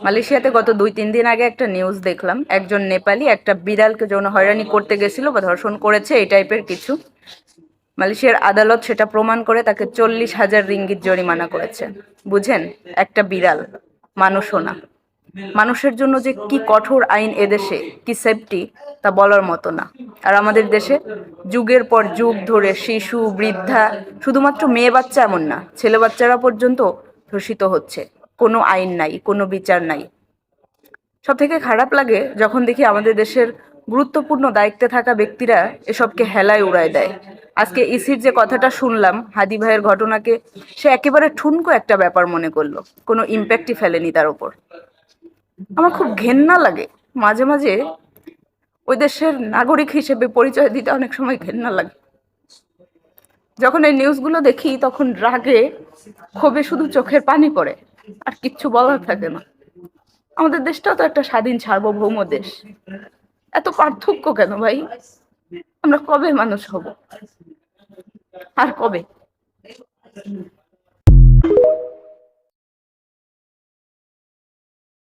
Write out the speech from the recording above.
মালয়েশিয়াতে গত 2-3 দিন আগে একটা নিউজ দেখলাম, একজন নেপালি একটা বিড়ালকে যৌন হয়রানি করতে গেছিল বা ধর্ষণ করেছে, এই টাইপের কিছু। মালয়েশিয়ার আদালত সেটা প্রমাণ করে তাকে 40,000 রিঙ্গিত জরিমানা করেছে। বুঝেন, একটা বিড়াল, মানুষও না। মানুষের জন্য যে কি কঠোর আইন এদেশে, কি সেফটি, তা বলার মতো না। আর আমাদের দেশে যুগের পর যুগ ধরে শিশু, বৃদ্ধা, শুধুমাত্র মেয়ে বাচ্চা এমন না, ছেলে বাচ্চারা পর্যন্ত ধর্ষিত হচ্ছে। কোনো আইন নাই, কোনো বিচার নাই। সব থেকে খারাপ লাগে যখন দেখি আমাদের দেশের গুরুত্বপূর্ণ দায়িত্বে থাকা ব্যক্তিরা এসবকে হেলায় উড়ায় দেয়। আজকে ইসির যে কথাটা শুনলাম, হাদি ভাইয়ের ঘটনাকে সে একেবারে ঠুনকো একটা ব্যাপার মনে করলো, কোনো ইম্প্যাক্টই ফেলেনি তার উপর। আমার খুব ঘেন্না লাগে মাঝে মাঝে, ওই দেশের নাগরিক হিসেবে পরিচয় দিতে অনেক সময় ঘেন্না লাগে। যখন এই নিউজগুলো দেখি তখন রাগে ক্ষোভে শুধু চোখের পানি পড়ে, আর কিচ্ছু বলার থাকে না। আমাদের দেশটাও তো একটা স্বাধীন সার্বভৌম দেশ, এত পার্থক্য কেন ভাই? আমরা কবে মানুষ হব? আর কবে?